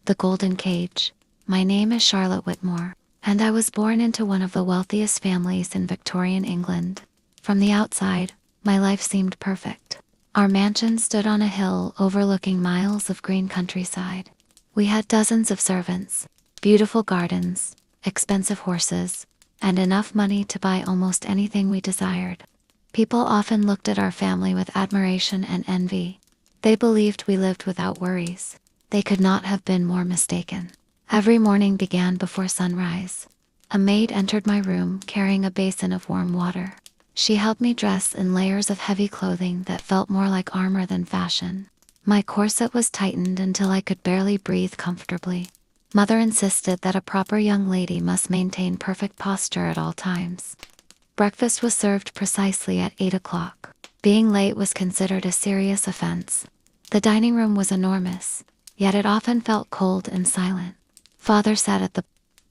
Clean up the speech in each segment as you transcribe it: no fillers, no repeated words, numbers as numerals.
The Golden Cage. My name is Charlotte Whitmore, and I was born into one of the wealthiest families in Victorian England. From the outside, my life seemed perfect. Our mansion stood on a hill overlooking miles of green countryside. We had dozens of servants, beautiful gardens, expensive horses, and enough money to buy almost anything we desired. People often looked at our family with admiration and envy. They believed we lived without worries. They could not have been more mistaken. Every morning began before sunrise. A maid entered my room carrying a basin of warm water. She helped me dress in layers of heavy clothing that felt more like armor than fashion. My corset was tightened until I could barely breathe comfortably. Mother insisted that a proper young lady must maintain perfect posture at all times. Breakfast was served precisely at 8 o'clock. Being late was considered a serious offense. The dining room was enormous, yet it often felt cold and silent. Father sat at the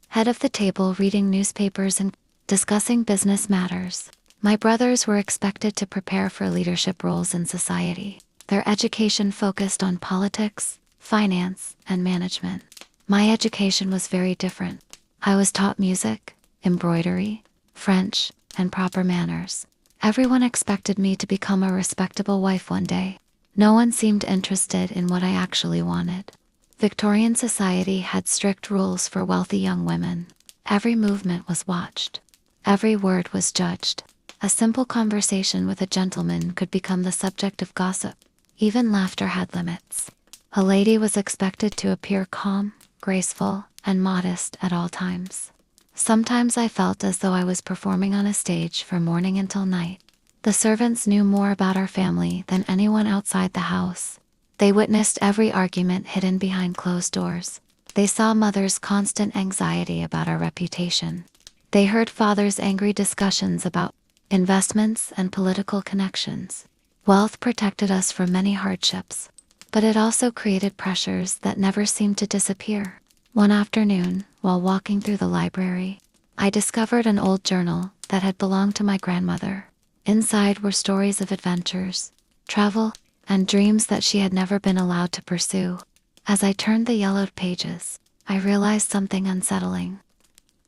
head of the table reading newspapers and discussing business matters. My brothers were expected to prepare for leadership roles in society. Their education focused on politics, finance, and management. My education was very different. I was taught music, embroidery, French, and proper manners. Everyone expected me to become a respectable wife one day. No one seemed interested in what I actually wanted. Victorian society had strict rules for wealthy young women. Every movement was watched. Every word was judged. A simple conversation with a gentleman could become the subject of gossip. Even laughter had limits. A lady was expected to appear calm, graceful, and modest at all times. Sometimes I felt as though I was performing on a stage from morning until night. The servants knew more about our family than anyone outside the house. They witnessed every argument hidden behind closed doors. They saw Mother's constant anxiety about our reputation. They heard Father's angry discussions about investments and political connections. Wealth protected us from many hardships, but it also created pressures that never seemed to disappear. One afternoon, while walking through the library, I discovered an old journal that had belonged to my grandmother. Inside were stories of adventures, travel, and dreams that she had never been allowed to pursue. As I turned the yellowed pages, I realized something unsettling.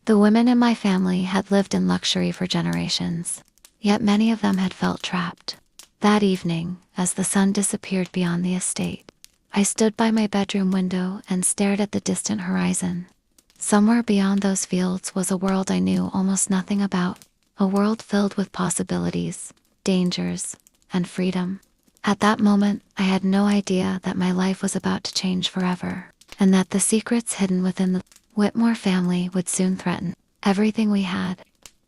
The women in my family had lived in luxury for generations, yet many of them had felt trapped. That evening, as the sun disappeared beyond the estate, I stood by my bedroom window and stared at the distant horizon. Somewhere beyond those fields was a world I knew almost nothing about, a world filled with possibilities, dangers, and freedom. At that moment, I had no idea that my life was about to change forever, and that the secrets hidden within the Whitmore family would soon threaten everything we had.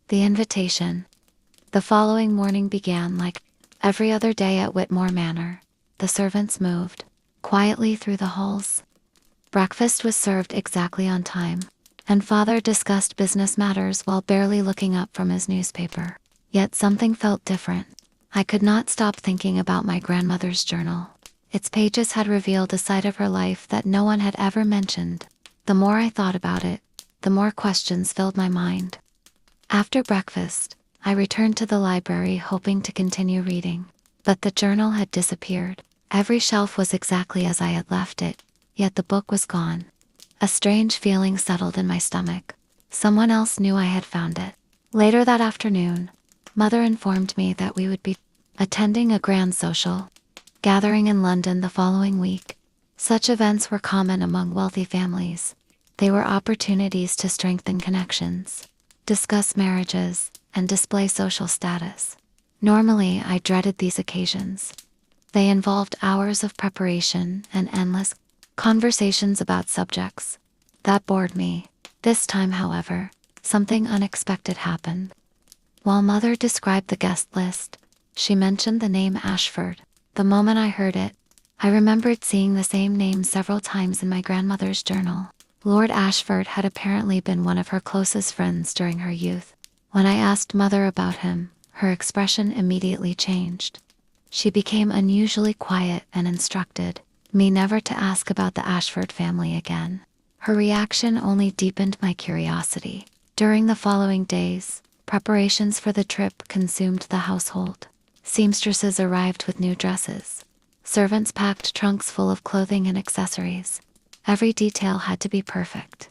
The invitation. The following morning began like every other day at Whitmore Manor. The servants moved quietly through the halls. Breakfast was served exactly on time, and Father discussed business matters while barely looking up from his newspaper. Yet something felt different. I could not stop thinking about my grandmother's journal. Its pages had revealed a side of her life that no one had ever mentioned. The more I thought about it, the more questions filled my mind. After breakfast, I returned to the library hoping to continue reading, but the journal had disappeared. Every shelf was exactly as I had left it, yet the book was gone. A strange feeling settled in my stomach. Someone else knew I had found it. Later that afternoon, Mother informed me that we would be attending a grand social gathering in London the following week. Such events were common among wealthy families. They were opportunities to strengthen connections, discuss marriages, and display social status. Normally, I dreaded these occasions. They involved hours of preparation and endless conversations about subjects that bored me. This time, however, something unexpected happened. While Mother described the guest list, she mentioned the name Ashford. The moment I heard it, I remembered seeing the same name several times in my grandmother's journal. Lord Ashford had apparently been one of her closest friends during her youth. When I asked Mother about him, her expression immediately changed. She became unusually quiet and instructed me never to ask about the Ashford family again. Her reaction only deepened my curiosity. During the following days, preparations for the trip consumed the household. Seamstresses arrived with new dresses. Servants packed trunks full of clothing and accessories. Every detail had to be perfect.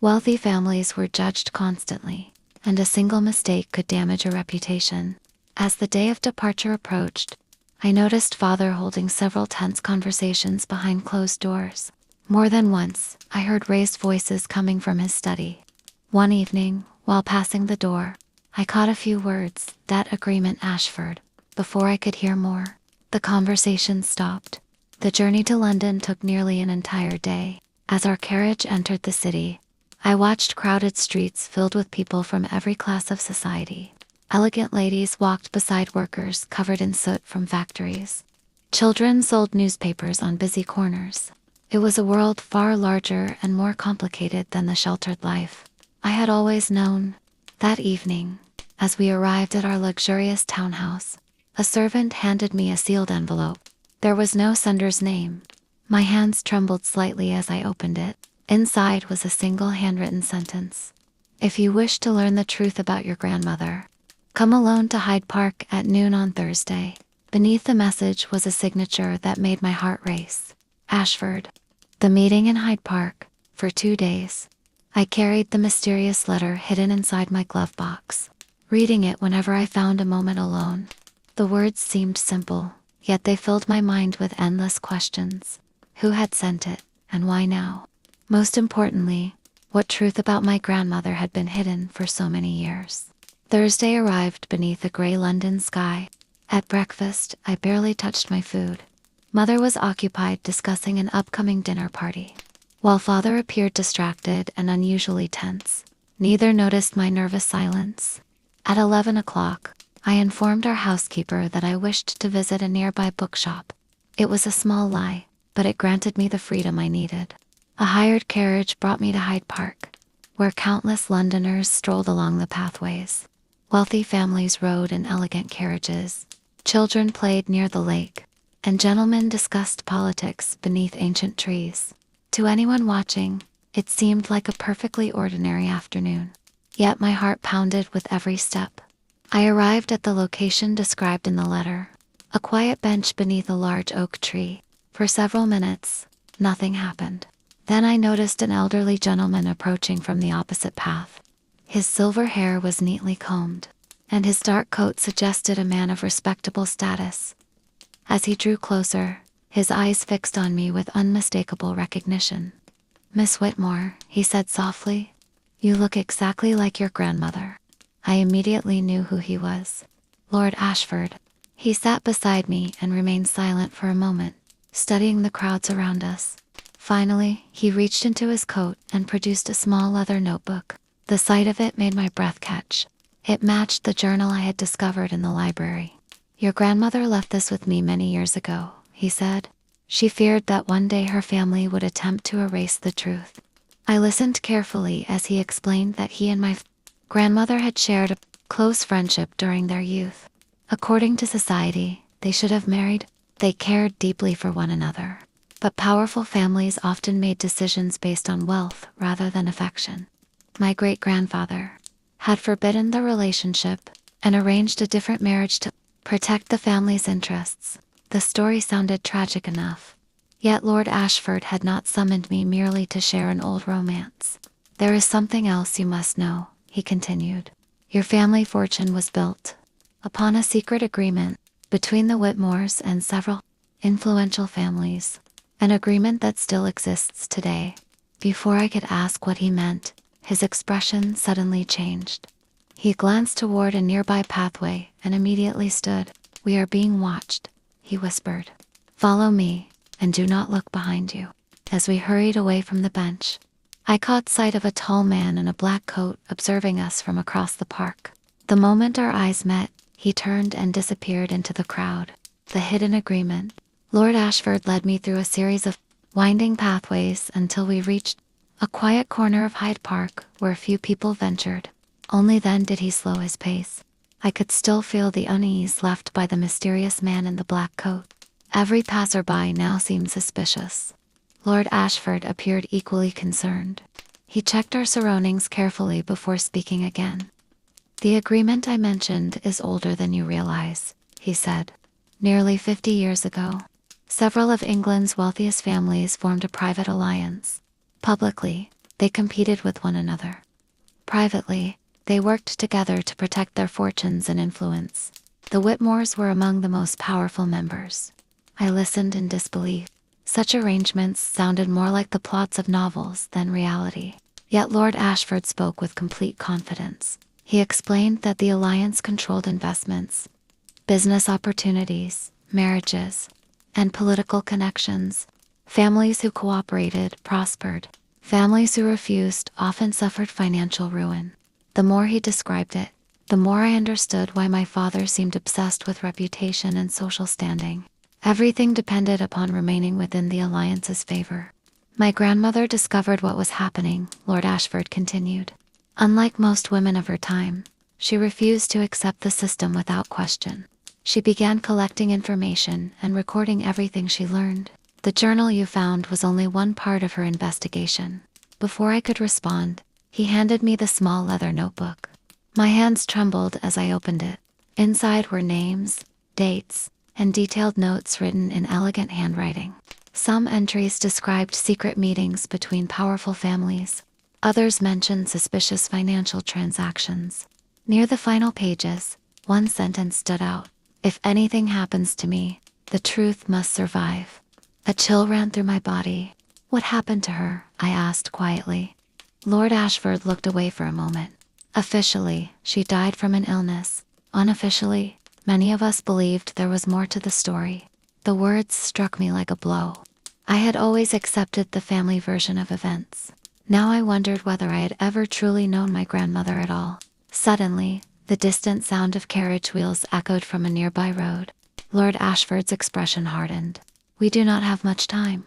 Wealthy families were judged constantly, and a single mistake could damage a reputation. As the day of departure approached, I noticed Father holding several tense conversations behind closed doors. More than once, I heard raised voices coming from his study. One evening, while passing the door, I caught a few words, "That agreement, Ashford." Before I could hear more, the conversation stopped. The journey to London took nearly an entire day. As our carriage entered the city, I watched crowded streets filled with people from every class of society. Elegant ladies walked beside workers covered in soot from factories. Children sold newspapers on busy corners. It was a world far larger and more complicated than the sheltered life I had always known. That evening, as we arrived at our luxurious townhouse, a servant handed me a sealed envelope. There was no sender's name. My hands trembled slightly as I opened it. Inside was a single handwritten sentence. "If you wish to learn the truth about your grandmother, come alone to Hyde Park at noon on Thursday." Beneath the message was a signature that made my heart race. Ashford. The meeting in Hyde Park, for 2 days. I carried the mysterious letter hidden inside my glove box, reading it whenever I found a moment alone. The words seemed simple, yet they filled my mind with endless questions. Who had sent it, and why now? Most importantly, what truth about my grandmother had been hidden for so many years? Thursday arrived beneath a gray London sky. At breakfast, I barely touched my food. Mother was occupied discussing an upcoming dinner party, while Father appeared distracted and unusually tense. Neither noticed my nervous silence. At 11 o'clock, I informed our housekeeper that I wished to visit a nearby bookshop. It was a small lie, but it granted me the freedom I needed. A hired carriage brought me to Hyde Park, where countless Londoners strolled along the pathways. Wealthy families rode in elegant carriages, children played near the lake, and gentlemen discussed politics beneath ancient trees. To anyone watching, it seemed like a perfectly ordinary afternoon. Yet my heart pounded with every step. I arrived at the location described in the letter, a quiet bench beneath a large oak tree. For several minutes, nothing happened. Then I noticed an elderly gentleman approaching from the opposite path. His silver hair was neatly combed, and his dark coat suggested a man of respectable status. As he drew closer, his eyes fixed on me with unmistakable recognition. "Miss Whitmore," he said softly, "you look exactly like your grandmother." I immediately knew who he was. Lord Ashford. He sat beside me and remained silent for a moment, studying the crowds around us. Finally, he reached into his coat and produced a small leather notebook. The sight of it made my breath catch. It matched the journal I had discovered in the library. "Your grandmother left this with me many years ago," he said. "She feared that one day her family would attempt to erase the truth." I listened carefully as he explained that he and my grandmother had shared a close friendship during their youth. According to society, they should have married. They cared deeply for one another. But powerful families often made decisions based on wealth rather than affection. My great-grandfather had forbidden the relationship and arranged a different marriage to protect the family's interests. The story sounded tragic enough. Yet Lord Ashford had not summoned me merely to share an old romance. "There is something else you must know," he continued. "Your family fortune was built upon a secret agreement between the Whitmores and several influential families, an agreement that still exists today." Before I could ask what he meant, his expression suddenly changed. He glanced toward a nearby pathway and immediately stood. "We are being watched," he whispered. "Follow me, and do not look behind you." As we hurried away from the bench, I caught sight of a tall man in a black coat observing us from across the park. The moment our eyes met, he turned and disappeared into the crowd. The hidden agreement. Lord Ashford led me through a series of winding pathways until we reached a quiet corner of Hyde Park where few people ventured. Only then did he slow his pace. I could still feel the unease left by the mysterious man in the black coat. Every passerby now seemed suspicious. Lord Ashford appeared equally concerned. He checked our surroundings carefully before speaking again. "The agreement I mentioned is older than you realize," he said. "Nearly 50 years ago, Several of England's wealthiest families formed a private alliance. Publicly, they competed with one another. Privately, they worked together to protect their fortunes and influence. The Whitmores were among the most powerful members. I listened in disbelief. Such arrangements sounded more like the plots of novels than reality. Yet Lord Ashford spoke with complete confidence. He explained that the alliance controlled investments, business opportunities, marriages, and political connections. Families who cooperated prospered. Families who refused often suffered financial ruin. The more he described it, the more I understood why my father seemed obsessed with reputation and social standing. Everything depended upon remaining within the alliance's favor. My grandmother discovered what was happening, Lord Ashford continued. Unlike most women of her time, she refused to accept the system without question. She began collecting information and recording everything she learned. The journal you found was only one part of her investigation. Before I could respond, he handed me the small leather notebook. My hands trembled as I opened it. Inside were names, dates, and detailed notes written in elegant handwriting. Some entries described secret meetings between powerful families. Others mentioned suspicious financial transactions. Near the final pages, one sentence stood out. "If anything happens to me, the truth must survive." A chill ran through my body. "What happened to her?" I asked quietly. Lord Ashford looked away for a moment. "Officially, she died from an illness. Unofficially, many of us believed there was more to the story." The words struck me like a blow. I had always accepted the family version of events. Now I wondered whether I had ever truly known my grandmother at all. Suddenly, the distant sound of carriage wheels echoed from a nearby road. Lord Ashford's expression hardened. "We do not have much time.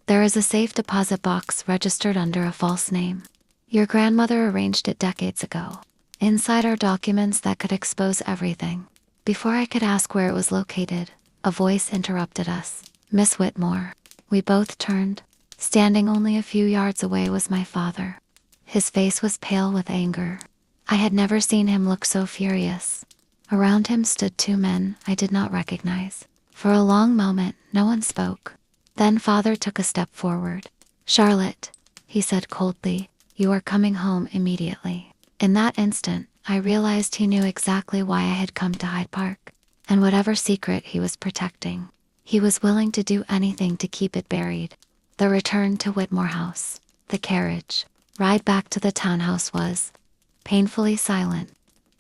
There is a safe deposit box registered under a false name. Your grandmother arranged it decades ago. Inside are documents that could expose everything." Before I could ask where it was located, a voice interrupted us. "Miss Whitmore." We both turned. Standing only a few yards away was my father. His face was pale with anger. I had never seen him look so furious. Around him stood two men I did not recognize. For a long moment, no one spoke. Then father took a step forward. "Charlotte," he said coldly, "you are coming home immediately." In that instant, I realized he knew exactly why I had come to Hyde Park. And whatever secret he was protecting, he was willing to do anything to keep it buried. The return to Whitmore House, the carriage ride back to the townhouse was painfully silent.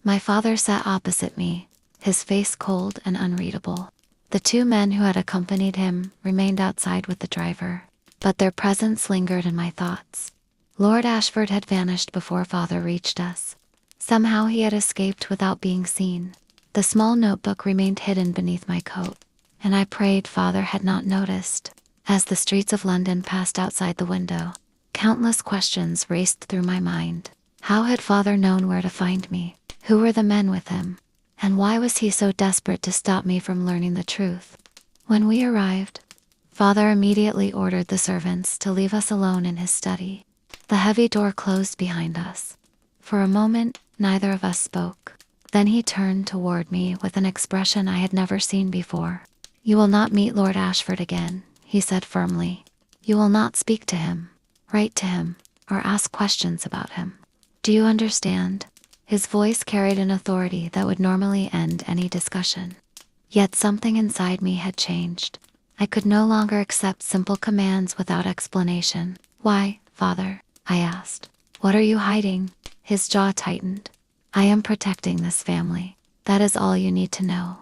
My father sat opposite me, his face cold and unreadable. The two men who had accompanied him remained outside with the driver, but their presence lingered in my thoughts. Lord Ashford had vanished before father reached us. Somehow he had escaped without being seen. The small notebook remained hidden beneath my coat, and I prayed father had not noticed. As the streets of London passed outside the window, countless questions raced through my mind. How had father known where to find me? Who were the men with him? And why was he so desperate to stop me from learning the truth? When we arrived, father immediately ordered the servants to leave us alone in his study. The heavy door closed behind us. For a moment, neither of us spoke. Then he turned toward me with an expression I had never seen before. "You will not meet Lord Ashford again," he said firmly. "You will not speak to him, write to him, or ask questions about him. Do you understand?" His voice carried an authority that would normally end any discussion. Yet something inside me had changed. I could no longer accept simple commands without explanation. "Why, father?" I asked. "What are you hiding?" His jaw tightened. "I am protecting this family. That is all you need to know."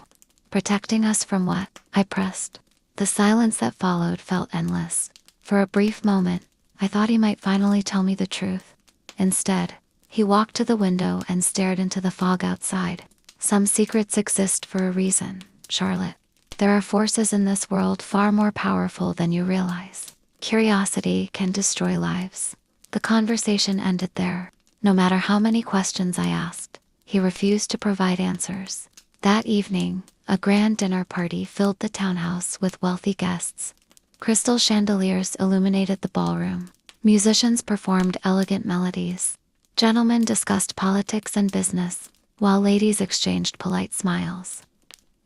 "Protecting us from what?" I pressed. The silence that followed felt endless. For a brief moment, I thought he might finally tell me the truth. Instead, he walked to the window and stared into the fog outside. "Some secrets exist for a reason, Charlotte. There are forces in this world far more powerful than you realize. Curiosity can destroy lives." The conversation ended there. No matter how many questions I asked, he refused to provide answers. That evening, a grand dinner party filled the townhouse with wealthy guests. Crystal chandeliers illuminated the ballroom. Musicians performed elegant melodies. Gentlemen discussed politics and business, while ladies exchanged polite smiles.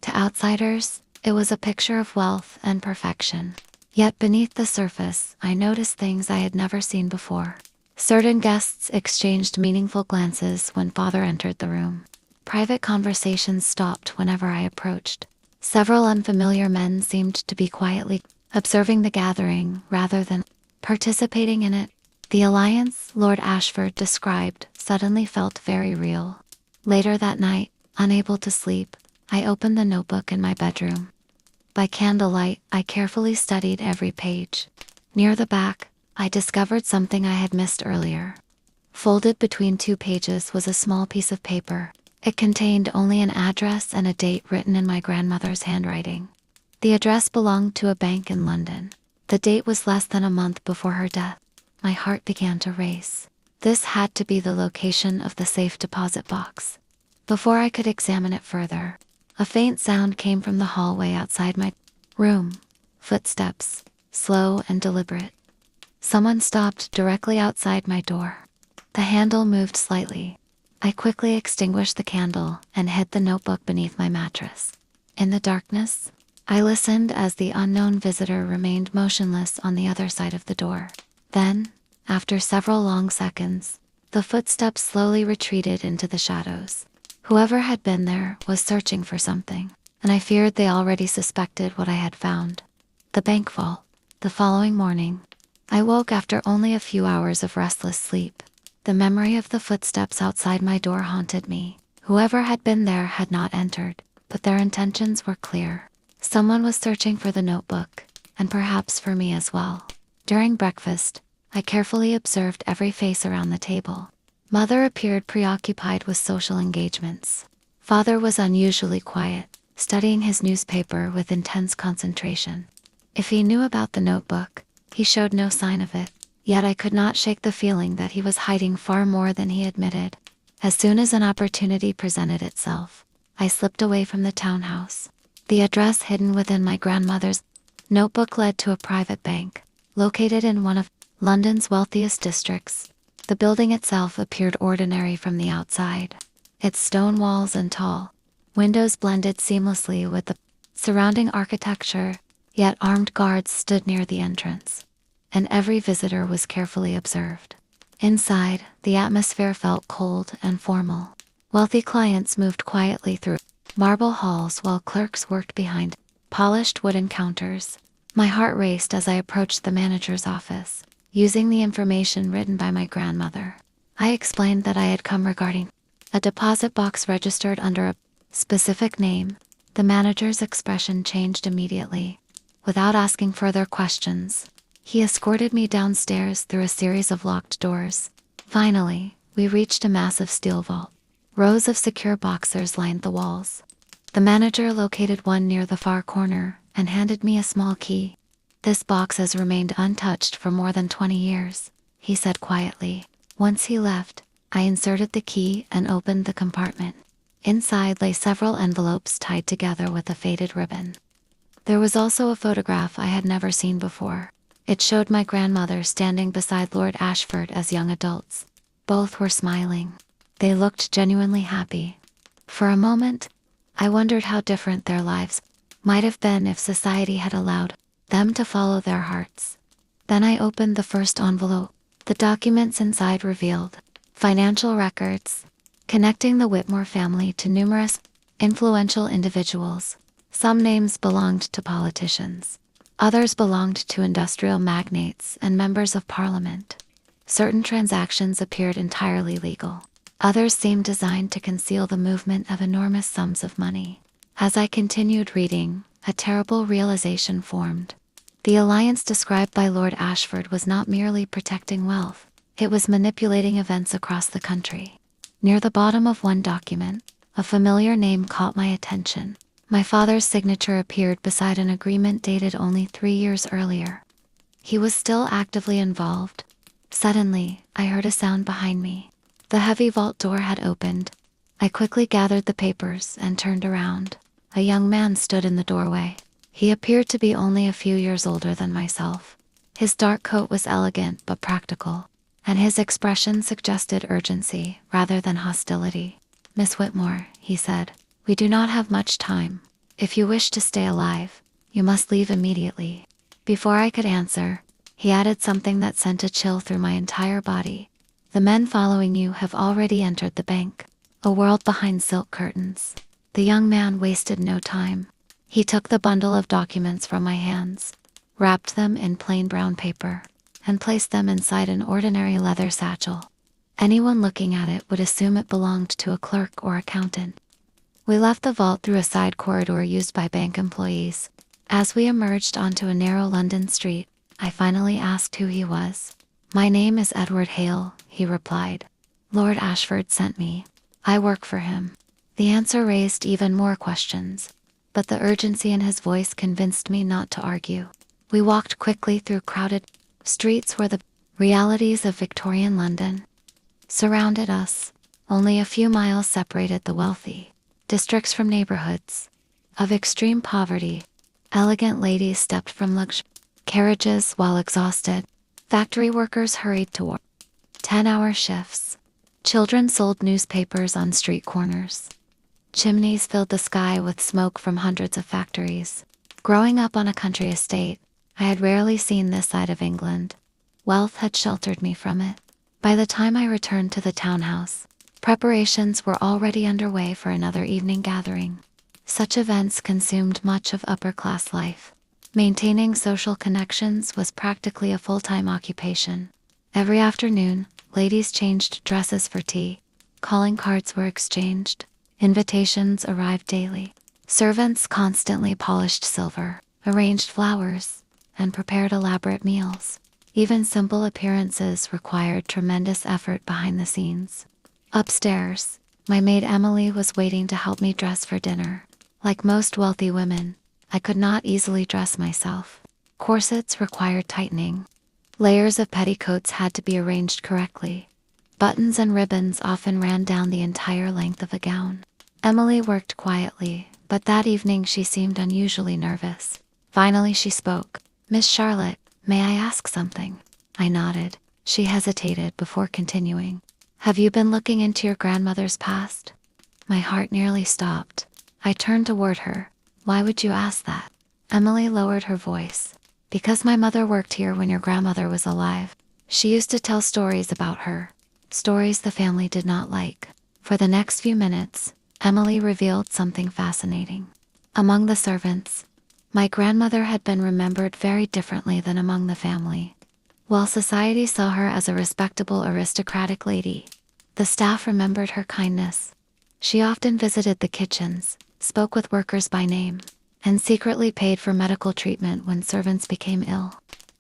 To outsiders, It was a picture of wealth and perfection. Yet beneath the surface, I noticed things I had never seen before. Certain guests exchanged meaningful glances when father entered the room. Private conversations stopped whenever I approached. Several unfamiliar men seemed to be quietly observing the gathering rather than participating in it. The alliance Lord Ashford described suddenly felt very real. Later that night, unable to sleep, I opened the notebook in my bedroom. By candlelight, I carefully studied every page. Near the back, I discovered something I had missed earlier. Folded between two pages was a small piece of paper. It contained only an address and a date written in my grandmother's handwriting. The address belonged to a bank in London. The date was less than a month before her death. My heart began to race. This had to be the location of the safe deposit box. Before I could examine it further, a faint sound came from the hallway outside my room. Footsteps, slow and deliberate. Someone stopped directly outside my door. The handle moved slightly. I quickly extinguished the candle and hid the notebook beneath my mattress. In the darkness, I listened as the unknown visitor remained motionless on the other side of the door. Then, after several long seconds, the footsteps slowly retreated into the shadows. Whoever had been there was searching for something, and I feared they already suspected what I had found. The bank vault. The following morning, I woke after only a few hours of restless sleep. The memory of the footsteps outside my door haunted me. Whoever had been there had not entered, but their intentions were clear. Someone was searching for the notebook, and perhaps for me as well. During breakfast, I carefully observed every face around the table. Mother appeared preoccupied with social engagements. Father was unusually quiet, studying his newspaper with intense concentration. If he knew about the notebook, he showed no sign of it. Yet I could not shake the feeling that he was hiding far more than he admitted. As soon as an opportunity presented itself, I slipped away from the townhouse. The address hidden within my grandmother's notebook led to a private bank, located in one of London's wealthiest districts. The building itself appeared ordinary from the outside. Its stone walls and tall windows blended seamlessly with the surrounding architecture, yet armed guards stood near the entrance, and every visitor was carefully observed. Inside, the atmosphere felt cold and formal. Wealthy clients moved quietly through marble halls while clerks worked behind polished wooden counters. My heart raced as I approached the manager's office. Using the information written by my grandmother, I explained that I had come regarding a deposit box registered under a specific name. The manager's expression changed immediately. Without asking further questions, he escorted me downstairs through a series of locked doors. Finally, we reached a massive steel vault. Rows of secure boxers lined the walls. The manager located one near the far corner and handed me a small key. "This box has remained untouched for more than 20 years, he said quietly. Once he left, I inserted the key and opened the compartment. Inside lay several envelopes tied together with a faded ribbon. There was also a photograph I had never seen before. It showed my grandmother standing beside Lord Ashford as young adults. Both were smiling. They looked genuinely happy. For a moment, I wondered how different their lives might have been if society had allowed them to follow their hearts. Then I opened the first envelope. The documents inside revealed financial records connecting the Whitmore family to numerous influential individuals. Some names belonged to politicians. Others belonged to industrial magnates and members of parliament. Certain transactions appeared entirely legal. Others seemed designed to conceal the movement of enormous sums of money. As I continued reading, a terrible realization formed. The alliance described by Lord Ashford was not merely protecting wealth, it was manipulating events across the country. Near the bottom of one document, a familiar name caught my attention. My father's signature appeared beside an agreement dated only 3 years earlier. He was still actively involved. Suddenly, I heard a sound behind me. The heavy vault door had opened. I quickly gathered the papers and turned around. A young man stood in the doorway. He appeared to be only a few years older than myself. His dark coat was elegant but practical, and his expression suggested urgency rather than hostility. "Miss Whitmore," he said, "we do not have much time. If you wish to stay alive, you must leave immediately. Before I could answer, he added something that sent a chill through my entire body. The men following you have already entered the bank. A world behind silk curtains. The young man wasted no time. He took the bundle of documents from my hands, wrapped them in plain brown paper, and placed them inside an ordinary leather satchel. Anyone looking at it would assume it belonged to a clerk or accountant. We left the vault through a side corridor used by bank employees. As we emerged onto a narrow London street, I finally asked who he was. "My name is Edward Hale," he replied. "Lord Ashford sent me. I work for him." The answer raised even more questions, but the urgency in his voice convinced me not to argue. We walked quickly through crowded streets where the realities of Victorian London surrounded us. Only a few miles separated the wealthy districts from neighborhoods of extreme poverty. Elegant ladies stepped from luxury carriages while exhausted. Factory workers hurried to work 10-hour shifts. Children sold newspapers on street corners. Chimneys filled the sky with smoke from hundreds of factories. Growing up on a country estate, I had rarely seen this side of England. Wealth had sheltered me from it. By the time I returned to the townhouse, preparations were already underway for another evening gathering. Such events consumed much of upper-class life. Maintaining social connections was practically a full-time occupation. Every afternoon, ladies changed dresses for tea. Calling cards were exchanged. Invitations arrived daily. Servants constantly polished silver, arranged flowers, and prepared elaborate meals. Even simple appearances required tremendous effort behind the scenes. Upstairs, my maid Emily was waiting to help me dress for dinner. Like most wealthy women, I could not easily dress myself. Corsets required tightening. Layers of petticoats had to be arranged correctly. Buttons and ribbons often ran down the entire length of a gown. Emily worked quietly, but that evening she seemed unusually nervous. Finally she spoke. "Miss Charlotte, may I ask something?" I nodded. She hesitated before continuing. "Have you been looking into your grandmother's past?" My heart nearly stopped. I turned toward her. "Why would you ask that?" Emily lowered her voice. "Because my mother worked here when your grandmother was alive. She used to tell stories about her. Stories the family did not like." For the next few minutes, Emily revealed something fascinating. Among the servants, my grandmother had been remembered very differently than among the family. While society saw her as a respectable aristocratic lady, the staff remembered her kindness. She often visited the kitchens, spoke with workers by name, and secretly paid for medical treatment when servants became ill.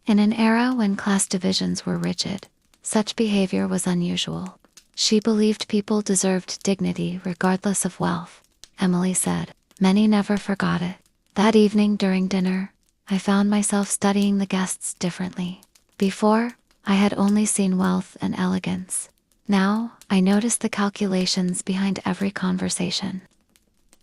In an era when class divisions were rigid, such behavior was unusual. She believed people deserved dignity regardless of wealth, Emily said. Many never forgot it. That evening during dinner, I found myself studying the guests differently. Before, I had only seen wealth and elegance. Now, I noticed the calculations behind every conversation.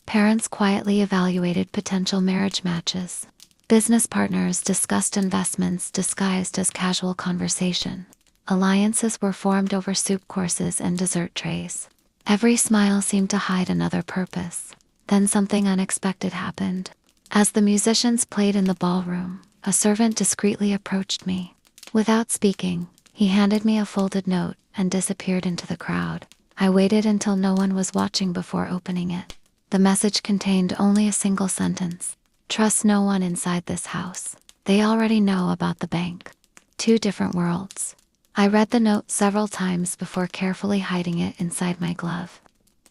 Parents quietly evaluated potential marriage matches. Business partners discussed investments disguised as casual conversation. Alliances were formed over soup courses and dessert trays. Every smile seemed to hide another purpose. Then something unexpected happened. As the musicians played in the ballroom, a servant discreetly approached me. Without speaking, he handed me a folded note and disappeared into the crowd. I waited until no one was watching before opening it. The message contained only a single sentence. "Trust no one inside this house. They already know about the bank." 2 different worlds. I read the note several times before carefully hiding it inside my glove.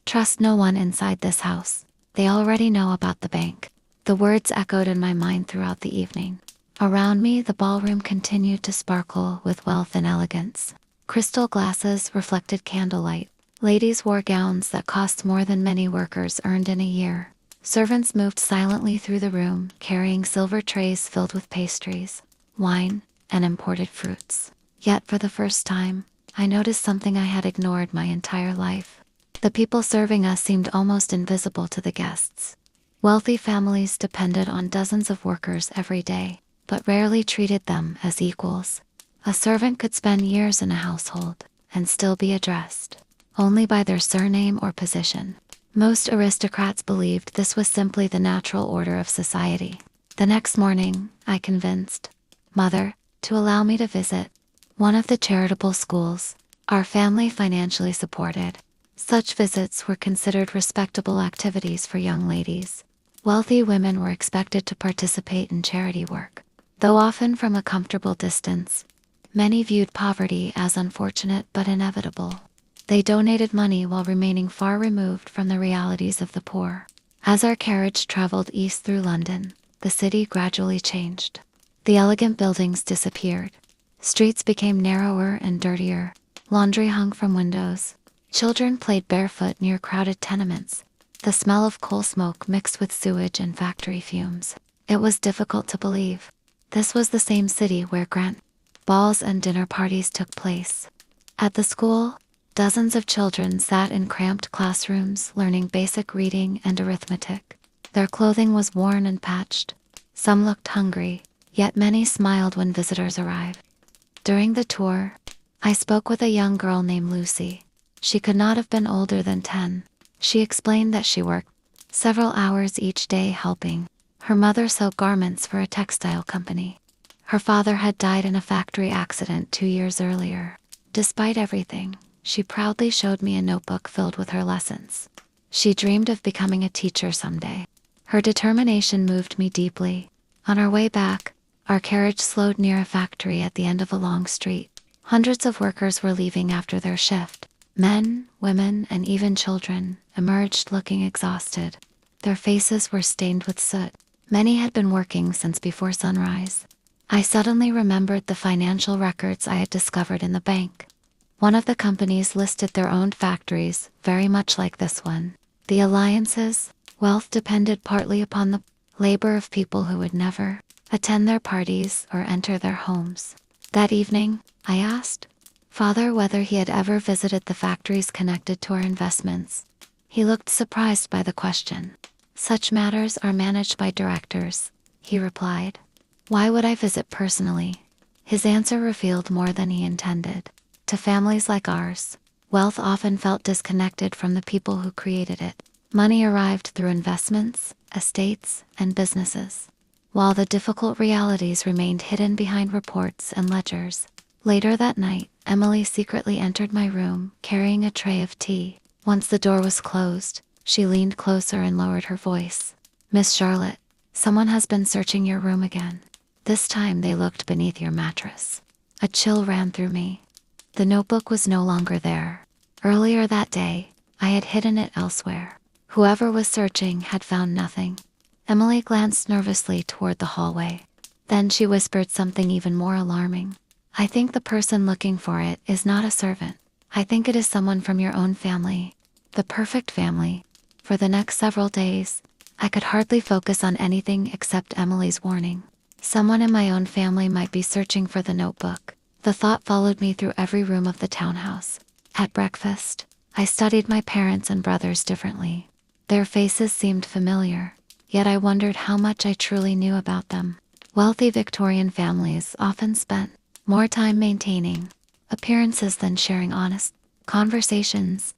"Trust no one inside this house. They already know about the bank." The words echoed in my mind throughout the evening. Around me, the ballroom continued to sparkle with wealth and elegance. Crystal glasses reflected candlelight. Ladies wore gowns that cost more than many workers earned in a year. Servants moved silently through the room, carrying silver trays filled with pastries, wine, and imported fruits. Yet for the first time, I noticed something I had ignored my entire life. The people serving us seemed almost invisible to the guests. Wealthy families depended on dozens of workers every day, but rarely treated them as equals. A servant could spend years in a household and still be addressed only by their surname or position. Most aristocrats believed this was simply the natural order of society. The next morning, I convinced Mother to allow me to visit one of the charitable schools our family financially supported. Such visits were considered respectable activities for young ladies. Wealthy women were expected to participate in charity work. Though often from a comfortable distance, many viewed poverty as unfortunate but inevitable. They donated money while remaining far removed from the realities of the poor. As our carriage traveled east through London, the city gradually changed. The elegant buildings disappeared. Streets became narrower and dirtier. Laundry hung from windows. Children played barefoot near crowded tenements. The smell of coal smoke mixed with sewage and factory fumes. It was difficult to believe. This was the same city where grand balls and dinner parties took place. At the school, dozens of children sat in cramped classrooms learning basic reading and arithmetic. Their clothing was worn and patched. Some looked hungry, yet many smiled when visitors arrived. During the tour, I spoke with a young girl named Lucy. She could not have been older than 10. She explained that she worked several hours each day helping her mother sew garments for a textile company. Her father had died in a factory accident 2 years earlier. Despite everything, she proudly showed me a notebook filled with her lessons. She dreamed of becoming a teacher someday. Her determination moved me deeply. On our way back, our carriage slowed near a factory at the end of a long street. Hundreds of workers were leaving after their shift. Men, women, and even children emerged looking exhausted. Their faces were stained with soot. Many had been working since before sunrise. I suddenly remembered the financial records I had discovered in the bank. One of the companies listed their own factories, very much like this one. The alliances, wealth depended partly upon the labor of people who would never attend their parties or enter their homes. That evening, I asked Father whether he had ever visited the factories connected to our investments. He looked surprised by the question. Such matters are managed by directors, he replied. Why would I visit personally? His answer revealed more than he intended. To families like ours, wealth often felt disconnected from the people who created it. Money arrived through investments, estates, and businesses, while the difficult realities remained hidden behind reports and ledgers. Later that night, Emily secretly entered my room, carrying a tray of tea. Once the door was closed, she leaned closer and lowered her voice. Miss Charlotte, someone has been searching your room again. This time they looked beneath your mattress. A chill ran through me. The notebook was no longer there. Earlier that day, I had hidden it elsewhere. Whoever was searching had found nothing. Emily glanced nervously toward the hallway. Then she whispered something even more alarming. I think the person looking for it is not a servant. I think it is someone from your own family. The perfect family. For the next several days, I could hardly focus on anything except Emily's warning. Someone in my own family might be searching for the notebook. The thought followed me through every room of the townhouse. At breakfast, I studied my parents and brothers differently. Their faces seemed familiar, yet I wondered how much I truly knew about them. Wealthy Victorian families often spent more time maintaining appearances than sharing honest conversations.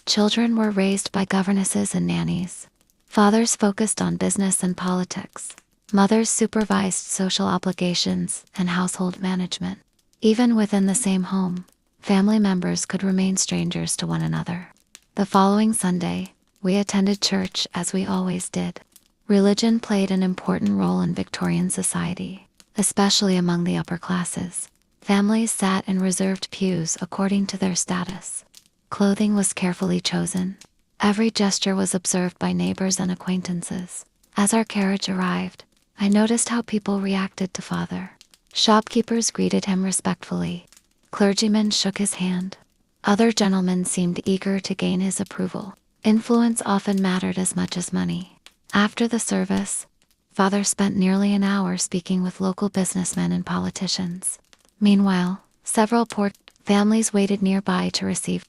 Children were raised by governesses and nannies. Fathers focused on business and politics. Mothers supervised social obligations and household management. Even within the same home, family members could remain strangers to one another. The following Sunday, we attended church as we always did. Religion played an important role in Victorian society, especially among the upper classes. Families sat in reserved pews according to their status. Clothing was carefully chosen. Every gesture was observed by neighbors and acquaintances. As our carriage arrived, I noticed how people reacted to Father. Shopkeepers greeted him respectfully. Clergymen shook his hand. Other gentlemen seemed eager to gain his approval. Influence often mattered as much as money. After the service, Father spent nearly an hour speaking with local businessmen and politicians. Meanwhile, several poor families waited nearby to receive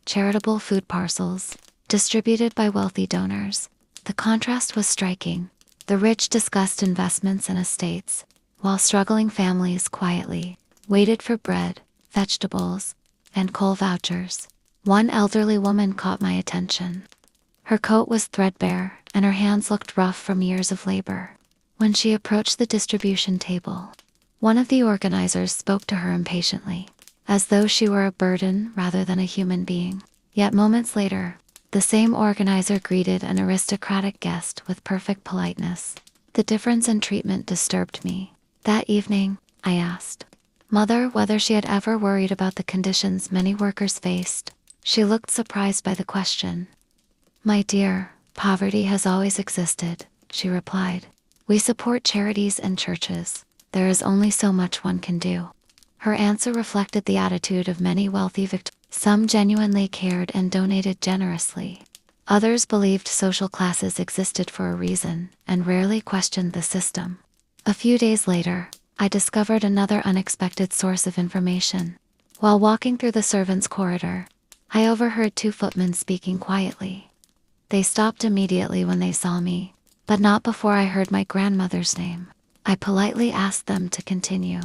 charitable food parcels distributed by wealthy donors. The contrast was striking. The rich discussed investments and estates, while struggling families quietly waited for bread, vegetables, and coal vouchers. One elderly woman caught my attention. Her coat was threadbare, and her hands looked rough from years of labor. When she approached the distribution table, one of the organizers spoke to her impatiently, as though she were a burden rather than a human being. Yet moments later, the same organizer greeted an aristocratic guest with perfect politeness. The difference in treatment disturbed me. That evening, I asked Mother whether she had ever worried about the conditions many workers faced. She looked surprised by the question. "My dear, poverty has always existed," she replied. "We support charities and churches. There is only so much one can do." Her answer reflected the attitude of many wealthy Victorians. Some genuinely cared and donated generously. Others believed social classes existed for a reason and rarely questioned the system. A few days later, I discovered another unexpected source of information. While walking through the servants' corridor, I overheard two footmen speaking quietly. They stopped immediately when they saw me, but not before I heard my grandmother's name. I politely asked them to continue.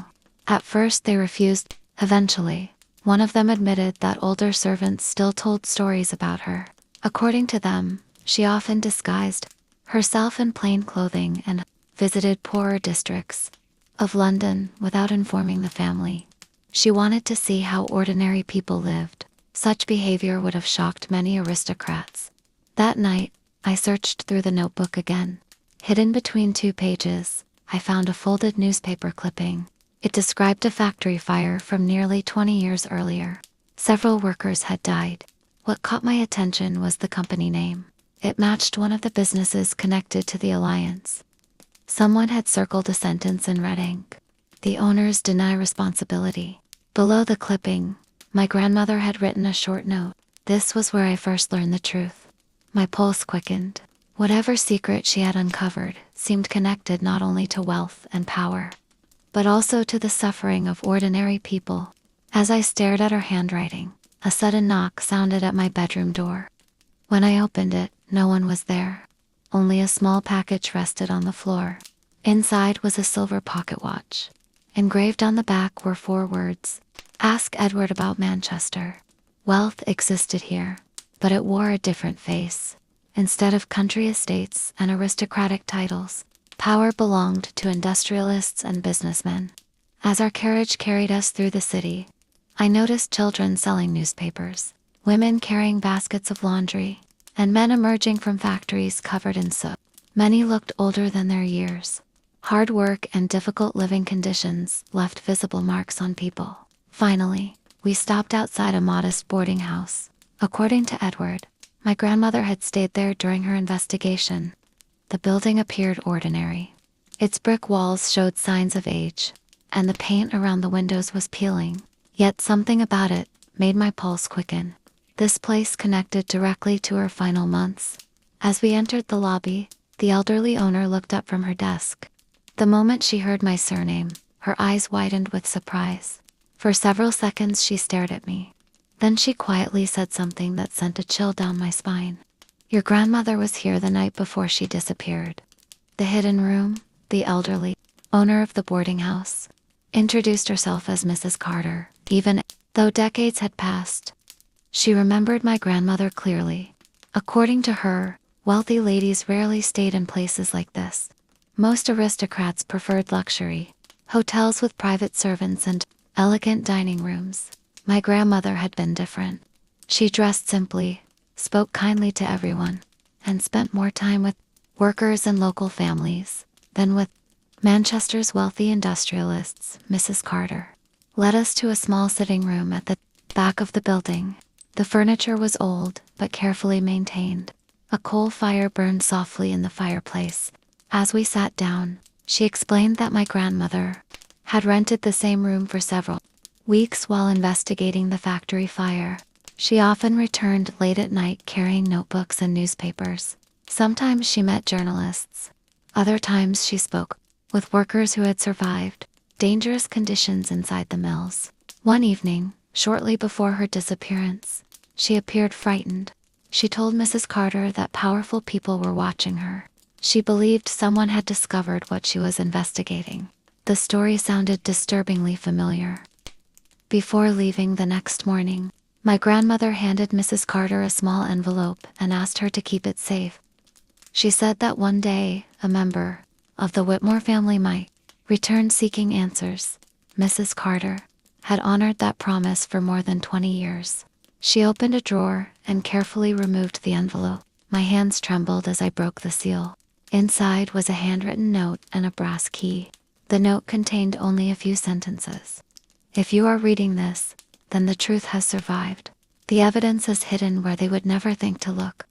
At first they refused. Eventually, one of them admitted that older servants still told stories about her. According to them, she often disguised herself in plain clothing and visited poorer districts of London without informing the family. She wanted to see how ordinary people lived. Such behavior would have shocked many aristocrats. That night, I searched through the notebook again. Hidden between 2 pages, I found a folded newspaper clipping. It described a factory fire from nearly 20 years earlier. Several workers had died. What caught my attention was the company name. It matched one of the businesses connected to the alliance. Someone had circled a sentence in red ink. "The owners deny responsibility." Below the clipping, my grandmother had written a short note. This was where I first learned the truth. My pulse quickened. Whatever secret she had uncovered seemed connected not only to wealth and power, but also to the suffering of ordinary people. As I stared at her handwriting, a sudden knock sounded at my bedroom door. When I opened it, no one was there. Only a small package rested on the floor. Inside was a silver pocket watch. Engraved on the back were 4 words: "Ask Edward about Manchester." Wealth existed here, but it wore a different face. Instead of country estates and aristocratic titles, power belonged to industrialists and businessmen. As our carriage carried us through the city, I noticed children selling newspapers, women carrying baskets of laundry, and men emerging from factories covered in soot. Many looked older than their years. Hard work and difficult living conditions left visible marks on people. Finally, we stopped outside a modest boarding house. According to Edward, my grandmother had stayed there during her investigation. The building appeared ordinary. Its brick walls showed signs of age, and the paint around the windows was peeling. Yet something about it made my pulse quicken. This place connected directly to her final months. As we entered the lobby, the elderly owner looked up from her desk. The moment she heard my surname, her eyes widened with surprise. For several seconds she stared at me. Then she quietly said something that sent a chill down my spine. "Your grandmother was here the night before she disappeared." The hidden room, the elderly owner of the boarding house, introduced herself as Mrs. Carter. Even though decades had passed, she remembered my grandmother clearly. According to her, wealthy ladies rarely stayed in places like this. Most aristocrats preferred luxury, hotels with private servants and elegant dining rooms. My grandmother had been different. She dressed simply, spoke kindly to everyone, and spent more time with workers and local families than with Manchester's wealthy industrialists. Mrs. Carter led us to a small sitting room at the back of the building. The furniture was old, but carefully maintained. A coal fire burned softly in the fireplace. As we sat down, she explained that my grandmother had rented the same room for several weeks while investigating the factory fire. She often returned late at night carrying notebooks and newspapers. Sometimes she met journalists. Other times she spoke with workers who had survived dangerous conditions inside the mills. One evening, shortly before her disappearance, she appeared frightened. She told Mrs. Carter that powerful people were watching her. She believed someone had discovered what she was investigating. The story sounded disturbingly familiar. Before leaving the next morning, My grandmother handed Mrs. Carter a small envelope and asked her to keep it safe. She said that one day, a member of the Whitmore family might return seeking answers. Mrs. Carter had honored that promise for more than 20 years. She opened a drawer and carefully removed the envelope. My hands trembled as I broke the seal. Inside was a handwritten note and a brass key. The note contained only a few sentences. If you are reading this, then the truth has survived. The evidence is hidden where they would never think to look.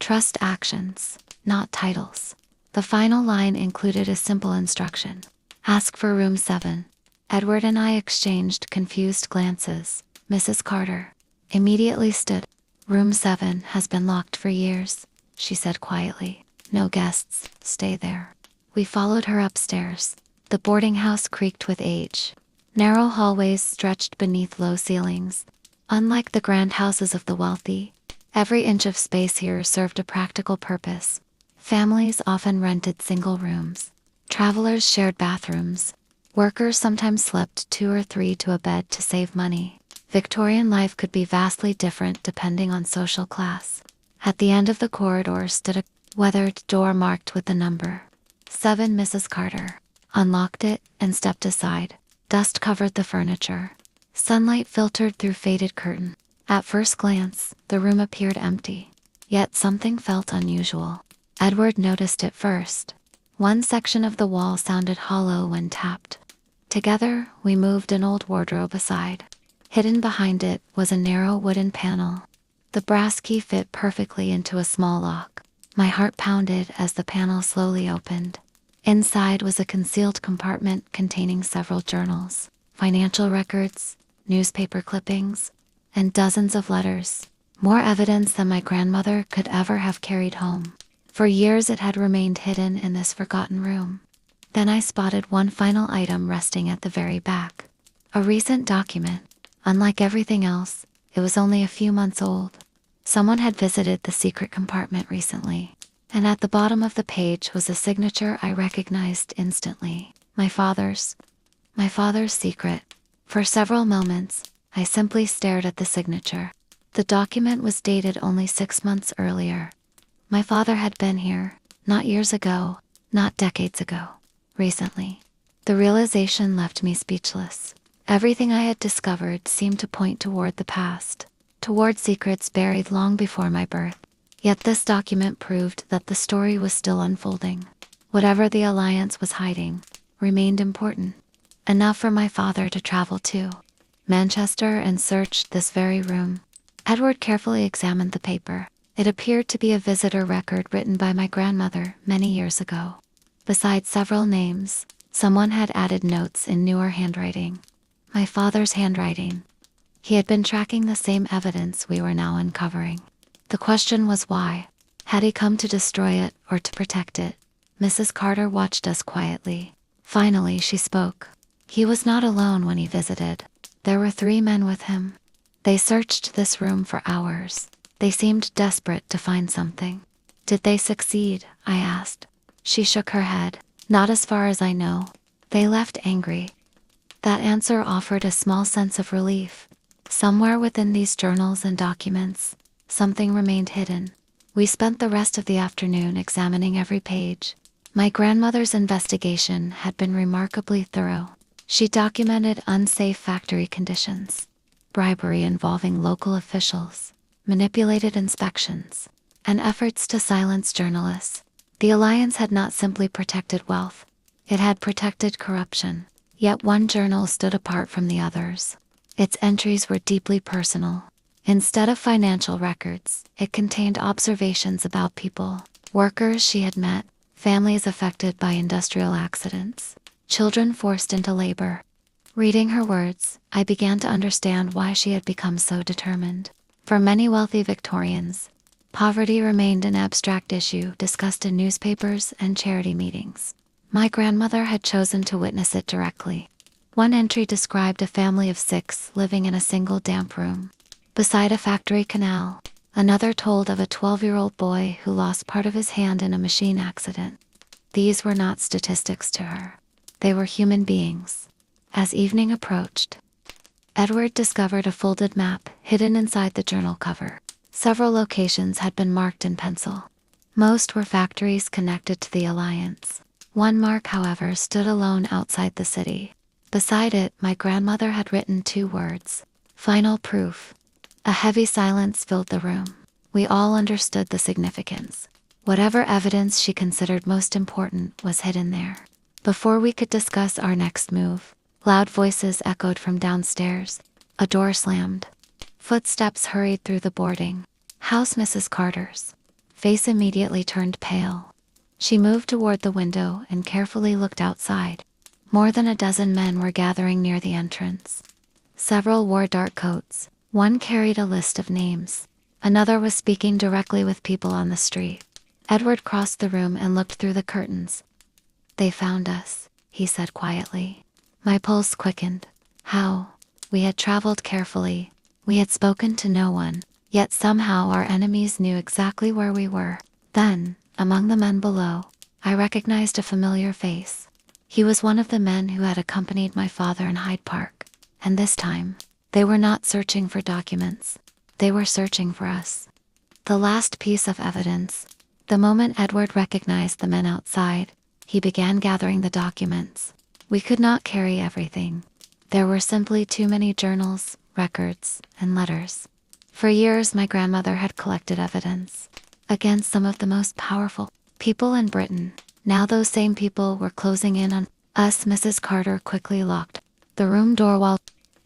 Trust actions, not titles. The final line included a simple instruction. Ask for room 7. Edward and I exchanged confused glances. Mrs. Carter immediately stood. Room 7 has been locked for years, she said quietly. No guests, stay there. We followed her upstairs. The boarding house creaked with age. Narrow hallways stretched beneath low ceilings. Unlike the grand houses of the wealthy, every inch of space here served a practical purpose. Families often rented single rooms. Travelers shared bathrooms. Workers sometimes slept 2 or 3 to a bed to save money. Victorian life could be vastly different depending on social class. At the end of the corridor stood a weathered door marked with the number 7. Mrs. Carter unlocked it and stepped aside. Dust covered the furniture. Sunlight filtered through faded curtain. At first glance, the room appeared empty. Yet something felt unusual. Edward noticed it first. One section of the wall sounded hollow when tapped. Together, we moved an old wardrobe aside. Hidden behind it was a narrow wooden panel. The brass key fit perfectly into a small lock. My heart pounded as the panel slowly opened. Inside was a concealed compartment containing several journals, financial records, newspaper clippings, and dozens of letters. More evidence than my grandmother could ever have carried home. For years it had remained hidden in this forgotten room. Then I spotted one final item resting at the very back. A recent document. Unlike everything else, it was only a few months old. Someone had visited the secret compartment recently, and at the bottom of the page was a signature I recognized instantly. My father's secret. For several moments, I simply stared at the signature. The document was dated only 6 months earlier. My father had been here, not years ago, not decades ago, recently. The realization left me speechless. Everything I had discovered seemed to point toward the past, toward secrets buried long before my birth. Yet this document proved that the story was still unfolding. Whatever the alliance was hiding remained important, enough for my father to travel to Manchester and search this very room. Edward carefully examined the paper. It appeared to be a visitor record written by my grandmother many years ago. Besides several names, someone had added notes in newer handwriting. My father's handwriting. He had been tracking the same evidence we were now uncovering. The question was why. Had he come to destroy it or to protect it? Mrs. Carter watched us quietly. Finally, she spoke. He was not alone when he visited. There were 3 men with him. They searched this room for hours. They seemed desperate to find something. Did they succeed? I asked. She shook her head. Not as far as I know. They left angry. That answer offered a small sense of relief. Somewhere within these journals and documents, something remained hidden. We spent the rest of the afternoon examining every page. My grandmother's investigation had been remarkably thorough. She documented unsafe factory conditions, bribery involving local officials, manipulated inspections, and efforts to silence journalists. The alliance had not simply protected wealth, it had protected corruption. Yet one journal stood apart from the others. Its entries were deeply personal. Instead of financial records, it contained observations about people, workers she had met, families affected by industrial accidents, children forced into labor. Reading her words, I began to understand why she had become so determined. For many wealthy Victorians, poverty remained an abstract issue discussed in newspapers and charity meetings. My grandmother had chosen to witness it directly. One entry described a family of 6 living in a single damp room beside a factory canal. Another told of a 12-year-old boy who lost part of his hand in a machine accident. These were not statistics to her. They were human beings. As evening approached, Edward discovered a folded map hidden inside the journal cover. Several locations had been marked in pencil. Most were factories connected to the alliance. One mark, however, stood alone outside the city. Beside it, my grandmother had written 2 words: "Final proof." A heavy silence filled the room. We all understood the significance. Whatever evidence she considered most important was hidden there. Before we could discuss our next move, loud voices echoed from downstairs. A door slammed. Footsteps hurried through the boarding house. Mrs. Carter's face immediately turned pale. She moved toward the window and carefully looked outside. More than a dozen men were gathering near the entrance. Several wore dark coats. One carried a list of names. Another was speaking directly with people on the street. Edward crossed the room and looked through the curtains. "They found us," he said quietly. My pulse quickened. How? We had traveled carefully. We had spoken to no one. Yet somehow our enemies knew exactly where we were. Then, among the men below, I recognized a familiar face. He was one of the men who had accompanied my father in Hyde Park. And this time, they were not searching for documents. They were searching for us. The last piece of evidence. The moment Edward recognized the men outside, he began gathering the documents. We could not carry everything. There were simply too many journals, records, and letters. For years, my grandmother had collected evidence against some of the most powerful people in Britain. Now those same people were closing in on us. Mrs. Carter quickly locked the room door while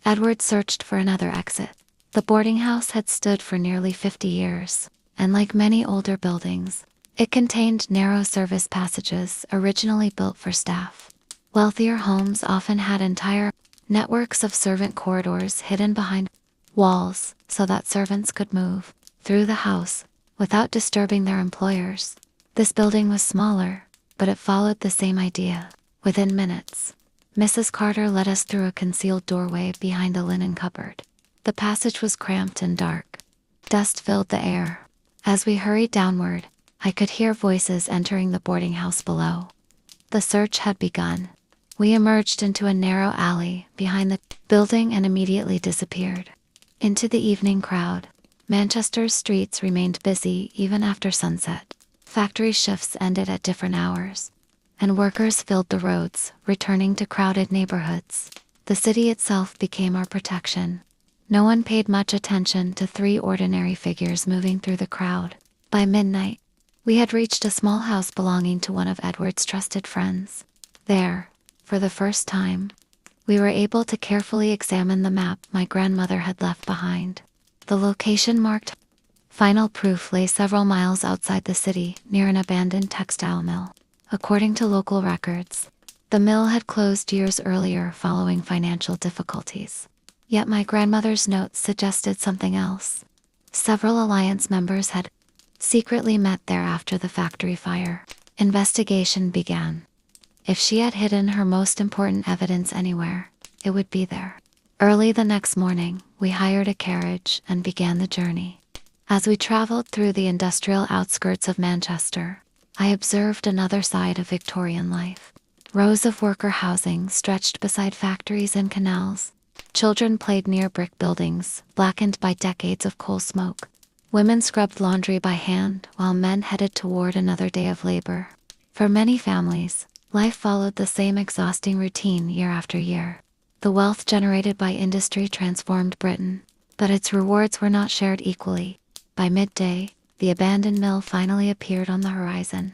Edward searched for another exit. The boarding house had stood for nearly 50 years, and like many older buildings, it contained narrow service passages originally built for staff. Wealthier homes often had entire networks of servant corridors hidden behind walls so that servants could move through the house without disturbing their employers. This building was smaller, but it followed the same idea. Within minutes, Mrs. Carter led us through a concealed doorway behind a linen cupboard. The passage was cramped and dark. Dust filled the air. As we hurried downward, I could hear voices entering the boarding house below. The search had begun. We emerged into a narrow alley behind the building and immediately disappeared into the evening crowd. Manchester's streets remained busy even after sunset. Factory shifts ended at different hours, and workers filled the roads, returning to crowded neighborhoods. The city itself became our protection. No one paid much attention to 3 ordinary figures moving through the crowd. By midnight, we had reached a small house belonging to one of Edward's trusted friends. There, for the first time, we were able to carefully examine the map my grandmother had left behind. The location marked "Final Proof" lay several miles outside the city, near an abandoned textile mill. According to local records, the mill had closed years earlier following financial difficulties. Yet my grandmother's notes suggested something else. Several alliance members had secretly met there after the factory fire. Investigation began. If she had hidden her most important evidence anywhere, it would be there. Early the next morning, we hired a carriage and began the journey. As we traveled through the industrial outskirts of Manchester, I observed another side of Victorian life. Rows of worker housing stretched beside factories and canals. Children played near brick buildings, blackened by decades of coal smoke. Women scrubbed laundry by hand, while men headed toward another day of labor. For many families, life followed the same exhausting routine year after year. The wealth generated by industry transformed Britain, but its rewards were not shared equally. By midday, the abandoned mill finally appeared on the horizon.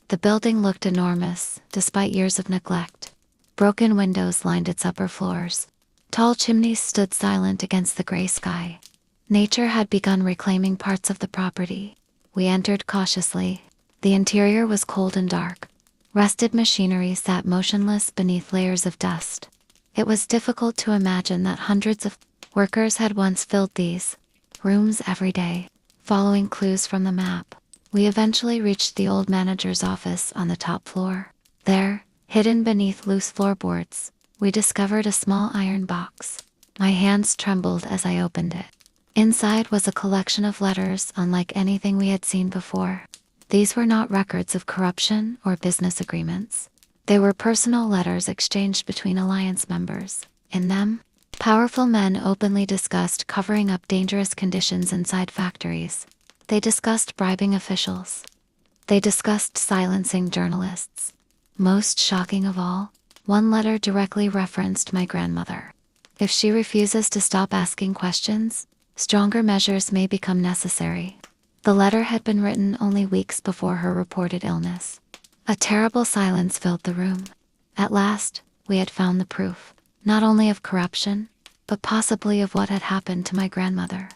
The building looked enormous, despite years of neglect. Broken windows lined its upper floors. Tall chimneys stood silent against the gray sky. Nature had begun reclaiming parts of the property. We entered cautiously. The interior was cold and dark. Rusted machinery sat motionless beneath layers of dust. It was difficult to imagine that hundreds of workers had once filled these rooms every day. Following clues from the map, we eventually reached the old manager's office on the top floor. There, hidden beneath loose floorboards, we discovered a small iron box. My hands trembled as I opened it. Inside was a collection of letters unlike anything we had seen before. These were not records of corruption or business agreements. They were personal letters exchanged between alliance members. In them, Powerful men openly discussed covering up dangerous conditions inside factories. They discussed bribing officials. They discussed silencing journalists. Most shocking of all, one letter directly referenced my grandmother. If she refuses to stop asking questions, stronger measures may become necessary. The letter had been written only weeks before her reported illness. A terrible silence filled the room. At last, we had found the proof, not only of corruption, but possibly of what had happened to my grandmother.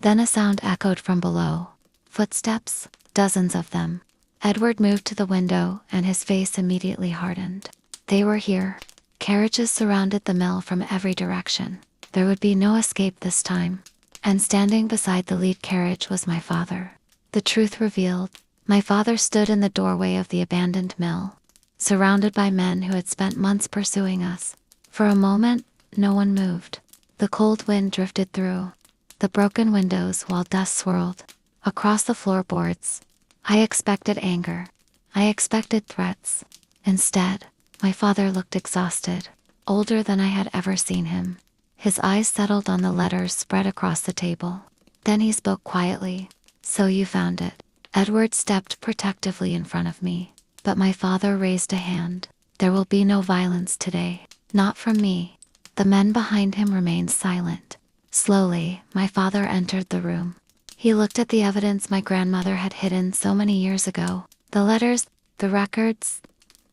Then a sound echoed from below. Footsteps, dozens of them. Edward moved to the window, and his face immediately hardened. They were here. Carriages surrounded the mill from every direction. There would be no escape this time. And standing beside the lead carriage was my father. The truth revealed, my father stood in the doorway of the abandoned mill, surrounded by men who had spent months pursuing us. For a moment, no one moved. The cold wind drifted through the broken windows while dust swirled across the floorboards. I expected anger. I expected threats. Instead, my father looked exhausted, older than I had ever seen him. His eyes settled on the letters spread across the table. Then he spoke quietly. "So you found it." Edward stepped protectively in front of me, but my father raised a hand. "There will be no violence today. Not from me." The men behind him remained silent. Slowly, my father entered the room. He looked at the evidence my grandmother had hidden so many years ago. The letters, the records,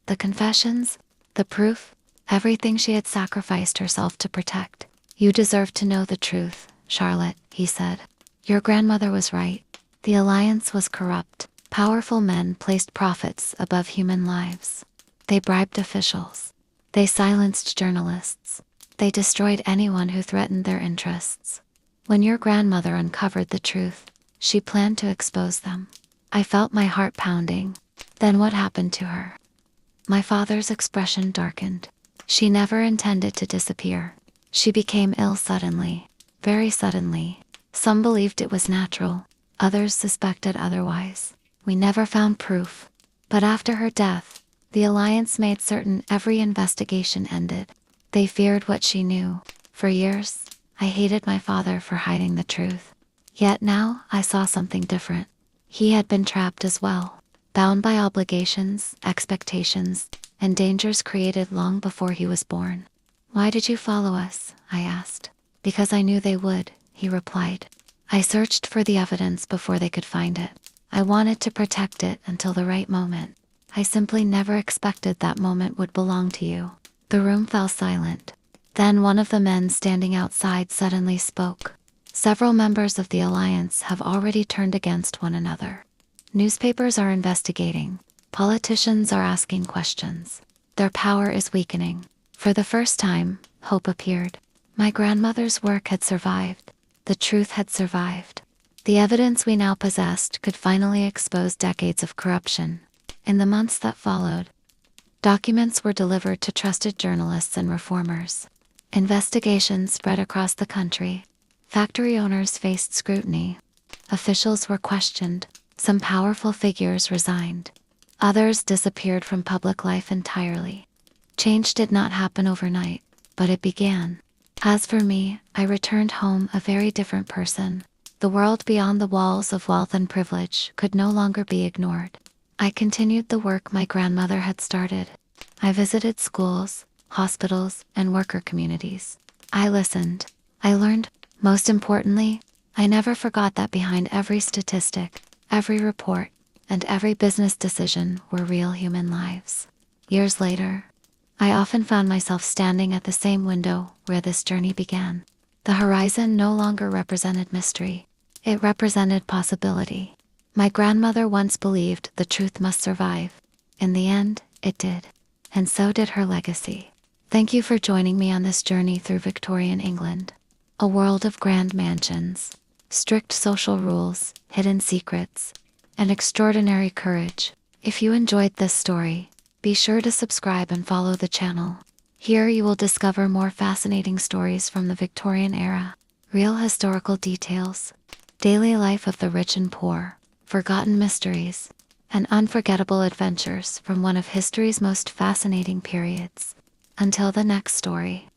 the confessions, the proof, everything she had sacrificed herself to protect. "You deserve to know the truth, Charlotte," he said. "Your grandmother was right. The alliance was corrupt. Powerful men placed profits above human lives. They bribed officials. They silenced journalists. They destroyed anyone who threatened their interests. When your grandmother uncovered the truth, she planned to expose them." I felt my heart pounding. "Then what happened to her?" My father's expression darkened. "She never intended to disappear. She became ill suddenly, very suddenly. Some believed it was natural. Others suspected otherwise. We never found proof. But after her death, the alliance made certain every investigation ended. They feared what she knew. For years, I hated my father for hiding the truth. Yet now I saw something different. He had been trapped as well, bound by obligations, expectations, and dangers created long before he was born. "Why did you follow us?" I asked. "Because I knew they would," he replied. "I searched for the evidence before they could find it. I wanted to protect it until the right moment. I simply never expected that moment would belong to you." The room fell silent. Then one of the men standing outside suddenly spoke. "Several members of the alliance have already turned against one another. Newspapers are investigating. Politicians are asking questions. Their power is weakening." For the first time, hope appeared. My grandmother's work had survived. The truth had survived. The evidence we now possessed could finally expose decades of corruption. In the months that followed, documents were delivered to trusted journalists and reformers. Investigations spread across the country. Factory owners faced scrutiny. Officials were questioned. Some powerful figures resigned. Others disappeared from public life entirely. Change did not happen overnight, but it began. As for me, I returned home a very different person. The world beyond the walls of wealth and privilege could no longer be ignored. I continued the work my grandmother had started. I visited schools, hospitals, and worker communities. I listened. I learned. Most importantly, I never forgot that behind every statistic, every report, and every business decision were real human lives. Years later, I often found myself standing at the same window where this journey began. The horizon no longer represented mystery. It represented possibility. My grandmother once believed the truth must survive. In the end, it did. And so did her legacy. Thank you for joining me on this journey through Victorian England. A world of grand mansions, strict social rules, hidden secrets, and extraordinary courage. If you enjoyed this story, be sure to subscribe and follow the channel. Here you will discover more fascinating stories from the Victorian era, real historical details, daily life of the rich and poor, forgotten mysteries, and unforgettable adventures from one of history's most fascinating periods. Until the next story.